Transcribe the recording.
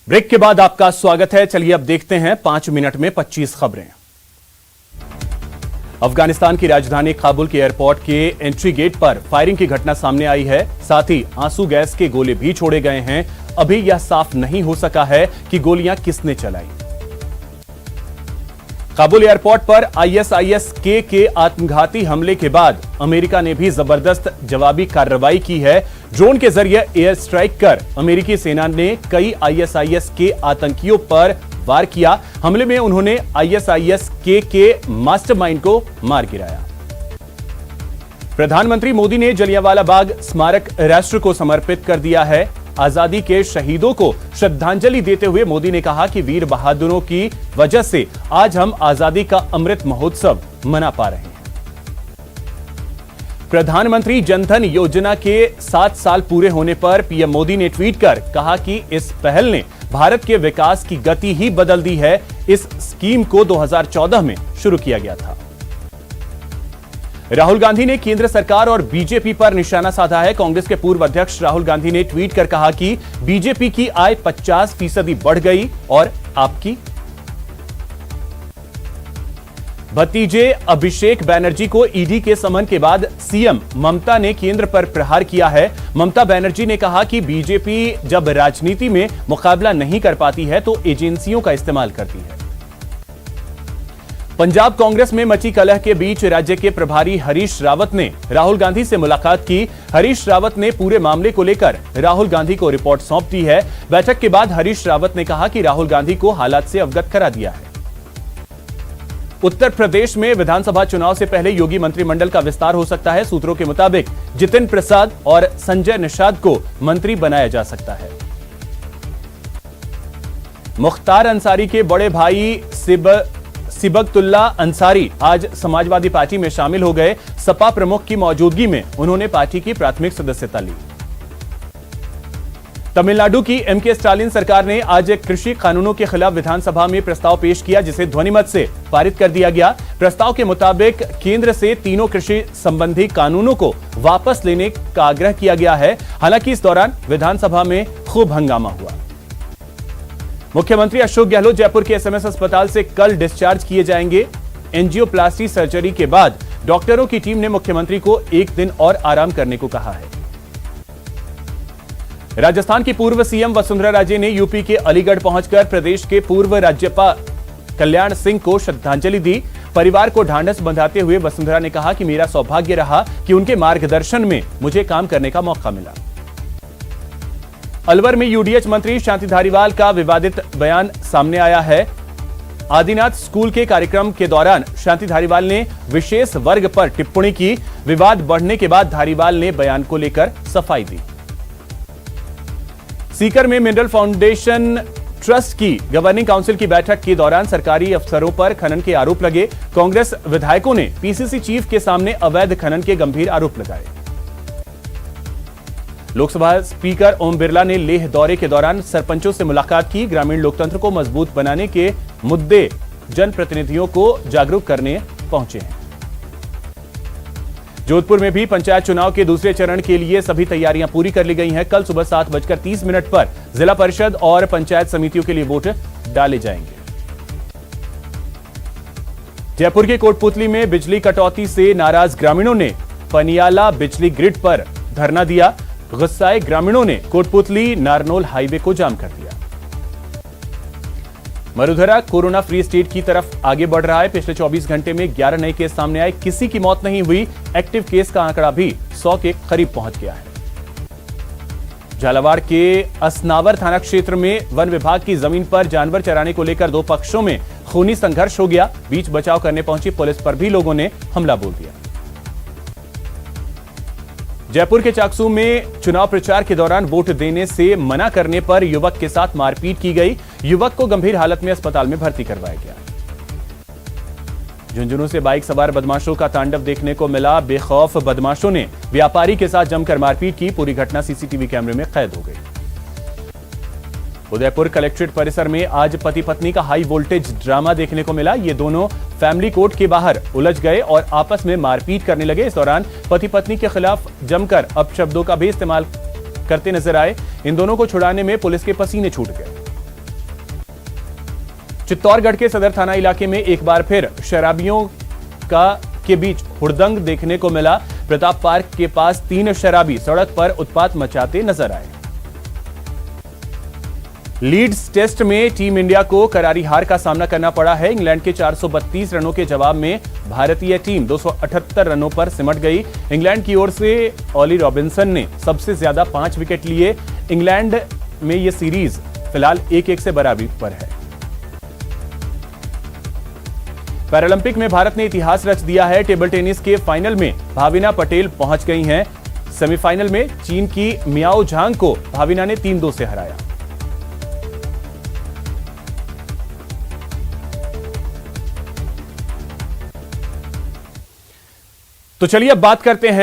Break के बाद आपका स्वागत है। चलिए अब देखते हैं 5 मिनट में 25 खबरें। अफगानिस्तान की राजधानी काबुल के एयरपोर्ट के एंट्री गेट पर फायरिंग की घटना सामने आई है। साथ ही आंसू गैस के गोले भी छोड़े गए हैं। अभी यह साफ नहीं हो सका है कि गोलियां किसने चलाई। काबुल एयरपोर्ट पर ISIS के आत्मघाती हमले के बाद अमेरिका ने भी जबरदस्त जवाबी कार्रवाई की है। ड्रोन के जरिए एयर स्ट्राइक कर अमेरिकी सेना ने कई ISIS के आतंकियों पर वार किया। हमले में उन्होंने ISIS के मास्टरमाइंड को मार गिराया। प्रधानमंत्री मोदी ने जलियांवाला बाग स्मारक राष्ट्र को समर्पित कर दिया है। आजादी के शहीदों को श्रद्धांजलि देते हुए मोदी ने कहा कि वीर बहादुरों की वजह से आज हम आजादी का अमृत महोत्सव मना पा रहे हैं। प्रधानमंत्री जनधन योजना के 7 साल पूरे होने पर पीएम मोदी ने ट्वीट कर कहा कि इस पहल ने भारत के विकास की गति ही बदल दी है। इस स्कीम को 2014 में शुरू किया गया था। राहुल गांधी ने केंद्र सरकार और बीजेपी पर निशाना साधा है। कांग्रेस के पूर्व अध्यक्ष राहुल गांधी ने ट्वीट कर कहा कि बीजेपी की आय 50% बढ़ गई और आपकी। भतीजे अभिषेक बैनर्जी को ईडी के समन के बाद सीएम ममता ने केंद्र पर प्रहार किया है। ममता बनर्जी ने कहा कि बीजेपी जब राजनीति में मुकाबला नहीं कर पाती है तो एजेंसियों का इस्तेमाल करती है। पंजाब कांग्रेस में मची कलह के बीच राज्य के प्रभारी हरीश रावत ने राहुल गांधी से मुलाकात की। हरीश रावत ने पूरे मामले को लेकर राहुल गांधी को रिपोर्ट सौंप दी है। बैठक के बाद हरीश रावत ने कहा कि राहुल गांधी को हालात से अवगत करा दिया है। उत्तर प्रदेश में विधानसभा चुनाव से पहले योगी मंत्रिमंडल का विस्तार हो सकता है। सूत्रों के मुताबिक जितिन प्रसाद और संजय निषाद को मंत्री बनाया जा सकता है। मुख्तार अंसारी के बड़े भाई सिबगतुल्ला अंसारी आज समाजवादी पार्टी में शामिल हो गए। सपा प्रमुख की मौजूदगी में उन्होंने पार्टी की प्राथमिक सदस्यता ली। तमिलनाडु की एमके स्टालिन सरकार ने आज कृषि कानूनों के खिलाफ विधानसभा में प्रस्ताव पेश किया, जिसे ध्वनिमत से पारित कर दिया गया। प्रस्ताव के मुताबिक केंद्र से तीनों कृषि संबंधी कानूनों को वापस लेने का आग्रह किया गया है। हालांकि इस दौरान विधानसभा में खूब हंगामा हुआ। मुख्यमंत्री अशोक गहलोत जयपुर के SMS अस्पताल से कल डिस्चार्ज किए जाएंगे। एंजियोप्लास्टी सर्जरी के बाद डॉक्टरों की टीम ने मुख्यमंत्री को 1 दिन और आराम करने को कहा है। राजस्थान की पूर्व सीएम वसुंधरा राजे ने यूपी के अलीगढ़ पहुंचकर प्रदेश के पूर्व राज्यपाल कल्याण सिंह को श्रद्धांजलि दी। परिवार को ढांढस बंधाते हुए वसुंधरा ने कहा कि मेरा सौभाग्य रहा कि उनके मार्गदर्शन में मुझे काम करने का मौका मिला। अलवर में यूडीएच मंत्री शांति धारीवाल का विवादित बयान सामने आया है। आदिनाथ स्कूल के कार्यक्रम के दौरान शांति धारीवाल ने विशेष वर्ग पर टिप्पणी की। विवाद बढ़ने के बाद धारीवाल ने बयान को लेकर सफाई दी। सीकर में मिनरल फाउंडेशन ट्रस्ट की गवर्निंग काउंसिल की बैठक के दौरान सरकारी अफसरों पर खनन के आरोप लगे। कांग्रेस विधायकों ने पीसीसी चीफ के सामने अवैध खनन के गंभीर आरोप लगाए। लोकसभा स्पीकर ओम बिरला ने लेह दौरे के दौरान सरपंचों से मुलाकात की। ग्रामीण लोकतंत्र को मजबूत बनाने के मुद्दे जनप्रतिनिधियों को जागरूक करने पहुंचे हैं। जोधपुर में भी पंचायत चुनाव के दूसरे चरण के लिए सभी तैयारियां पूरी कर ली गई हैं। कल सुबह 7:30 पर जिला परिषद और पंचायत समितियों के लिए वोट डाले जाएंगे। जयपुर के कोटपुतली में बिजली कटौती से नाराज ग्रामीणों ने पनियाला बिजली ग्रिड पर धरना दिया। गुस्साए ग्रामीणों ने कोटपुतली नारनौल हाईवे को जाम कर दिया। मरुधरा कोरोना फ्री स्टेट की तरफ आगे बढ़ रहा है। पिछले 24 घंटे में 11 नए केस सामने आए। किसी की मौत नहीं हुई। एक्टिव केस का आंकड़ा भी 100 के करीब पहुंच गया है। झालावाड़ के असनावर थाना क्षेत्र में वन विभाग की जमीन पर जानवर चराने को लेकर 2 पक्षों में खूनी संघर्ष हो गया। बीच बचाव करने पहुंची पुलिस पर भी लोगों ने हमला बोल दिया। जयपुर के चाकसू में चुनाव प्रचार के दौरान वोट देने से मना करने पर युवक के साथ मारपीट की गई। युवक को गंभीर हालत में अस्पताल में भर्ती करवाया गया। झुंझुनू से बाइक सवार बदमाशों का तांडव देखने को मिला। बेखौफ बदमाशों ने व्यापारी के साथ जमकर मारपीट की। पूरी घटना सीसीटीवी कैमरे में कैद हो गई। उदयपुर कलेक्ट्रेट परिसर में आज पति पत्नी का हाई वोल्टेज ड्रामा देखने को मिला। ये दोनों फैमिली कोर्ट के बाहर उलझ गए और आपस में मारपीट करने लगे। इस दौरान पति पत्नी के खिलाफ जमकर अपशब्दों का भी इस्तेमाल करते नजर आए। इन दोनों को छुड़ाने में पुलिस के पसीने छूट गए। चित्तौड़गढ़ के सदर थाना इलाके में एक बार फिर शराबियों के बीच हुड़दंग देखने को मिला। प्रताप पार्क के पास 3 शराबी सड़क पर उत्पात मचाते नजर आए। लीड्स टेस्ट में टीम इंडिया को करारी हार का सामना करना पड़ा है। इंग्लैंड के 432 रनों के जवाब में भारतीय टीम 278 रनों पर सिमट गई। इंग्लैंड की ओर से ऑली रॉबिन्सन ने सबसे ज्यादा 5 विकेट लिए। इंग्लैंड में यह सीरीज फिलहाल 1-1 से बराबरी पर है। पैरालंपिक में भारत ने इतिहास रच दिया है। टेबल टेनिस के फाइनल में भाविना पटेल पहुंच गई हैं। सेमीफाइनल में चीन की मियाओ झांग को भाविना ने 3-2 से हराया। तो चलिए अब बात करते हैं